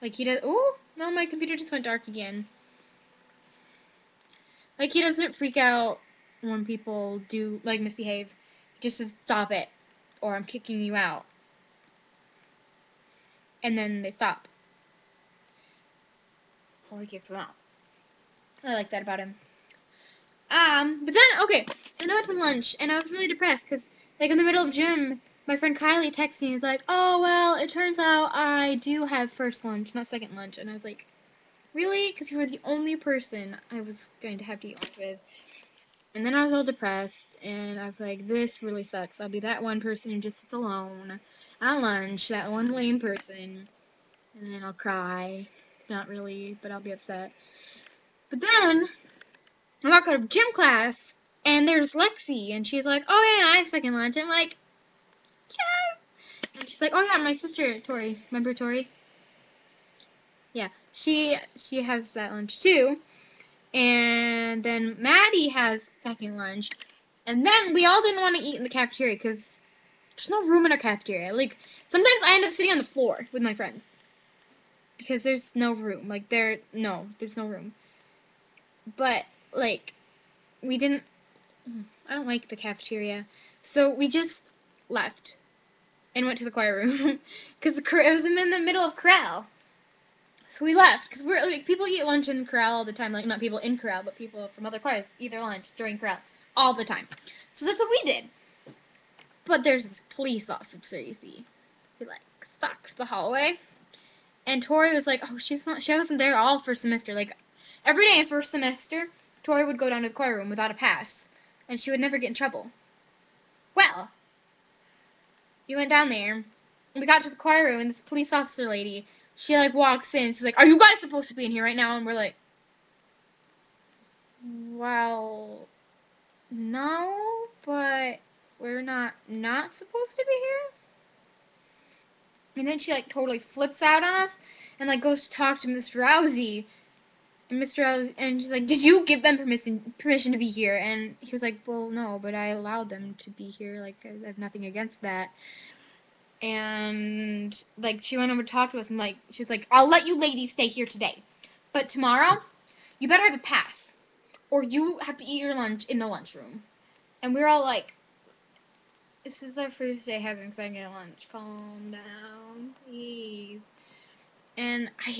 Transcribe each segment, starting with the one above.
Like, he does... Oh, no, my computer just went dark again. Like, he doesn't freak out when people do, like, misbehave. He just says, stop it, or I'm kicking you out. And then they stop. Or he kicks them out. I like that about him. But then, okay, then I went to lunch, and I was really depressed, because, like, in the middle of gym, my friend Kylie texted me, and was like, oh, well, it turns out I do have first lunch, not second lunch, and I was like, really? Because you were the only person I was going to have to eat lunch with. And then I was all depressed, and I was like, this really sucks. I'll be that one person who just sits alone at lunch, that one lame person, and then I'll cry. Not really, but I'll be upset. But then, I walk out of gym class, and there's Lexi, and she's like, oh yeah, I have second lunch. I'm like, yes! And she's like, oh yeah, my sister, Tori. Remember Tori? Yeah, she has that lunch too. And then Maddie has second lunch. And then we all didn't want to eat in the cafeteria because there's no room in our cafeteria. Like, sometimes I end up sitting on the floor with my friends because there's no room. Like, there's no room. But, like, we didn't, I don't like the cafeteria. So we just left and went to the choir room because it was in the middle of corral. So we left because we're like, people eat lunch in corral all the time. Like, not people in corral, but people from other choirs eat their lunch during corral all the time. So that's what we did. But there's this police officer, you see, who like stalks the hallway. And Tori was like, oh, she wasn't there all first semester. Like, every day in first semester, Tori would go down to the choir room without a pass, and she would never get in trouble. Well, we went down there, and we got to the choir room, and this police officer lady, she like walks in. She's like, are you guys supposed to be in here right now? And we're like, well, no, but we're not supposed to be here. And then she like totally flips out on us and like goes to talk to Mr. Rousey. And Mr. Rousey, and she's like, "Did you give them permission to be here?" And he was like, "Well, no, but I allowed them to be here. Like, I have nothing against that." And like she went over to talk to us and like she was like, "I'll let you ladies stay here today, but tomorrow you better have a pass, or you have to eat your lunch in the lunchroom." And we were all like, "This is our first day having second lunch. Calm down, please." And I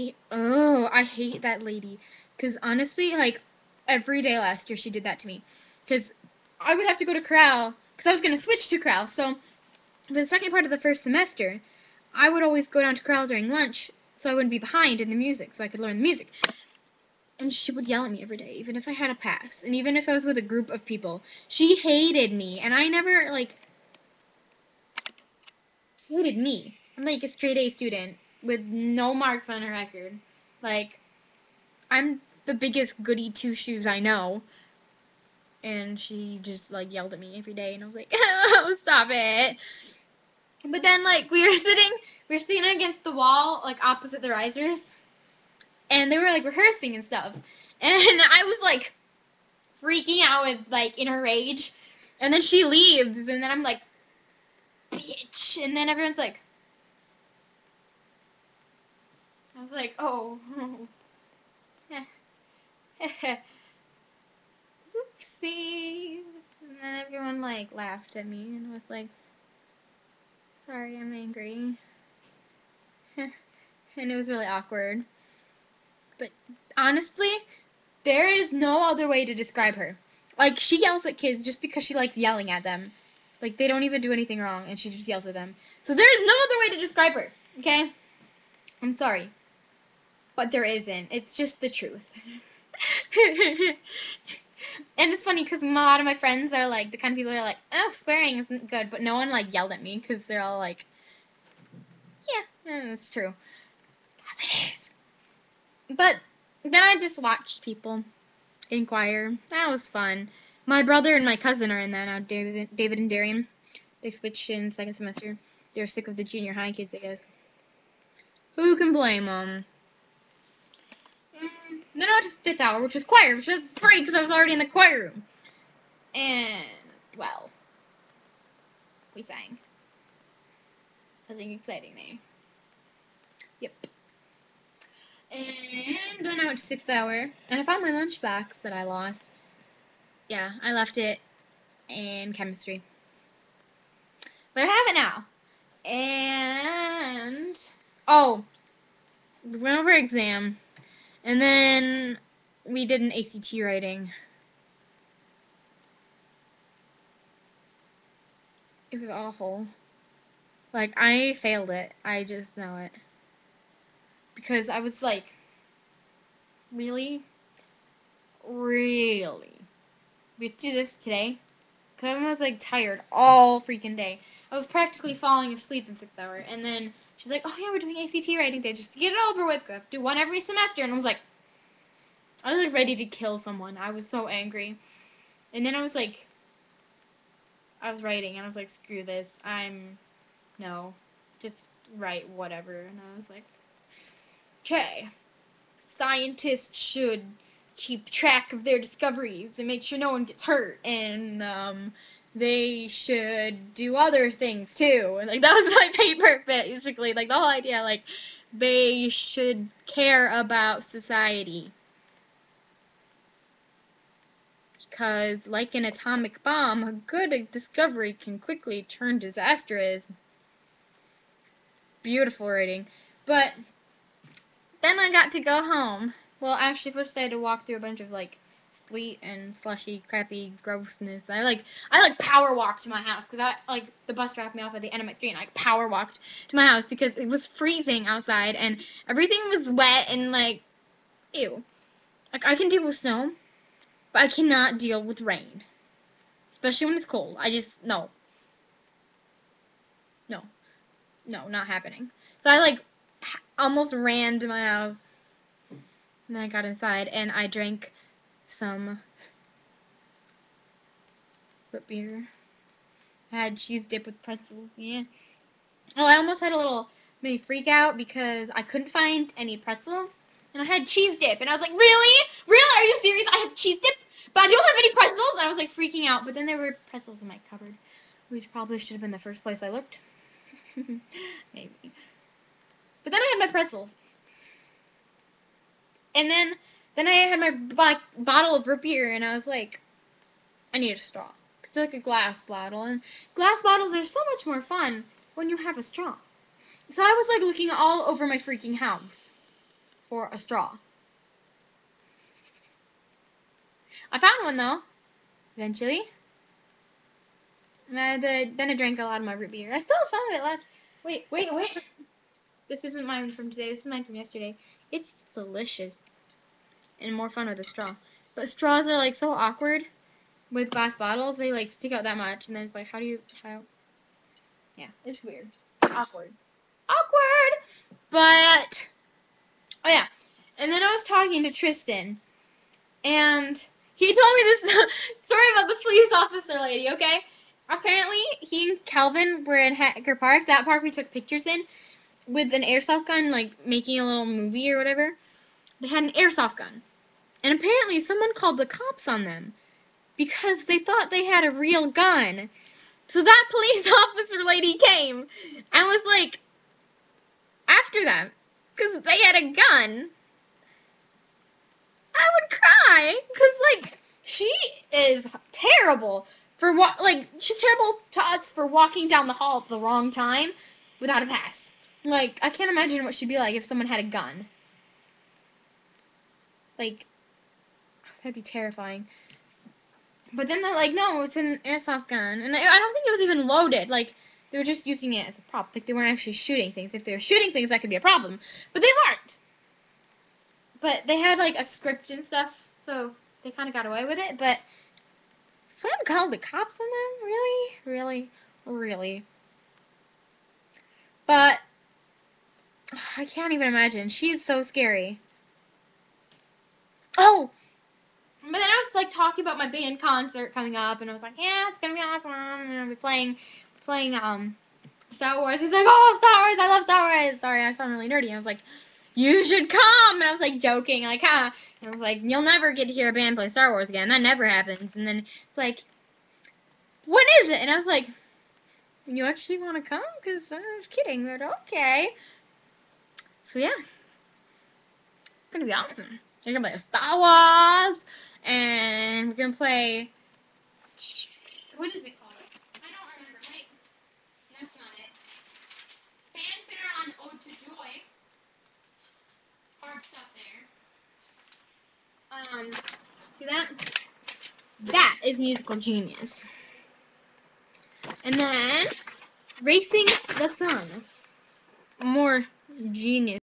hate that lady. Because honestly, like, every day last year she did that to me. Because I would have to go to corral, because I was going to switch to corral. So, for the second part of the first semester, I would always go down to corral during lunch, so I wouldn't be behind in the music, so I could learn the music. And she would yell at me every day, even if I had a pass. And even if I was with a group of people. She hated me. And I never, like, she hated me. I'm, like, a straight A student with no marks on her record. Like, I'm the biggest goody two shoes I know. And she just like yelled at me every day and I was like, oh, stop it. But then like we were sitting against the wall, like opposite the risers, and they were like rehearsing and stuff. And I was like freaking out with like in a rage. And then she leaves and then I'm like, bitch. And then everyone's like, I was like, oh. Oopsies. And then everyone like laughed at me and was like, sorry, I'm angry. And it was really awkward. But honestly, there is no other way to describe her. Like, she yells at kids just because she likes yelling at them. Like, they don't even do anything wrong, and she just yells at them. So there is no other way to describe her, okay? I'm sorry. But there isn't. It's just the truth. And it's funny because a lot of my friends are like, the kind of people who are like, oh, swearing isn't good. But no one, like, yelled at me because they're all like, yeah, it's true. Yes, it is. But then I just watched people inquire. That was fun. My brother and my cousin are in that now, David and Darian. They switched in second semester. They're sick of the junior high kids, I guess. Who can blame them? Then I went to fifth hour, which was choir, which was great because I was already in the choir room. And, well, we sang. Nothing exciting there. Yep. went to 6th hour, and I found my lunch back that I lost. Yeah, I left it in chemistry. But I have it now. And oh, we went over exam, and then we did an ACT writing. It was awful. Like, I failed it. I just know it. Because I was like, really? Really? We have to do this today? Because I was like tired all freaking day. I was practically falling asleep in 6th hour. And then she's like, oh yeah, we're doing ACT writing day just to get it over with. I have to do one every semester. And I was like ready to kill someone. I was so angry. And then I was writing and I was like, screw this. No, just write whatever. And I was like, okay, scientists should keep track of their discoveries and make sure no one gets hurt. And, they should do other things too. And like that was my paper basically. Like the whole idea, like they should care about society. Because like an atomic bomb, a good discovery can quickly turn disastrous. Beautiful writing. But then I got to go home. Well, actually first I had to walk through a bunch of like sweet and slushy, crappy grossness. I power walked to my house because the bus dropped me off at the end of my street, and I power walked to my house because it was freezing outside and everything was wet and like, ew. Like I can deal with snow, but I cannot deal with rain, especially when it's cold. No, not happening. So I almost ran to my house, and then I got inside and I drank some root beer. I had cheese dip with pretzels, yeah. Oh, I almost had a little mini freak out because I couldn't find any pretzels. And I had cheese dip. And I was like, really? Really? Are you serious? I have cheese dip, but I don't have any pretzels? And I was like freaking out. But then there were pretzels in my cupboard, which probably should have been the first place I looked. Maybe. But then I had my pretzels. And then I had my bottle of root beer, and I was like, I need a straw. It's like a glass bottle, and glass bottles are so much more fun when you have a straw. So I was like looking all over my freaking house for a straw. I found one though, eventually. And then I drank a lot of my root beer. I still have some of it left. Wait. This isn't mine from today. This is mine from yesterday. It's delicious and more fun with a straw. But straws are like so awkward with glass bottles. They like stick out that much, and then it's like, how? Yeah, it's weird. Awkward. But oh yeah, and then I was talking to Tristan, and he told me this story about the police officer lady. Okay, apparently he and Calvin were in Hacker Park. That park we took pictures in with an airsoft gun, like making a little movie or whatever. They had an airsoft gun, and apparently someone called the cops on them because they thought they had a real gun. So that police officer lady came and was like after them because they had a gun. I would cry because like she is terrible for what she's terrible to us for walking down the hall at the wrong time without a pass. Like I can't imagine what she'd be like if someone had a gun. Like that'd be terrifying. But then they're like, no, it's an airsoft gun, and I don't think it was even loaded. Like they were just using it as a prop. Like they weren't actually shooting things. If they were shooting things, that could be a problem. But they weren't. But they had like a script and stuff, so they kind of got away with it. But someone called the cops on them? Really? Really? Really? But I can't even imagine. She's so scary. Oh! But then I was like talking about my band concert coming up, and I was like, yeah, it's gonna be awesome. And I'll be playing Star Wars. He's like, oh, Star Wars, I love Star Wars. Sorry, I sound really nerdy. I was like, you should come. And I was like joking, like, huh? And I was like, you'll never get to hear a band play Star Wars again. That never happens. And then it's like, when is it? And I was like, you actually want to come? Because I was kidding, but okay. So yeah, it's gonna be awesome. We're gonna play Star Wars, and we're gonna play. What is it called? I don't remember. Wait, that's not it. Fanfare on Ode to Joy. Hard stuff there. See that? That is Musical Genius. And then Racing the Sun. More genius.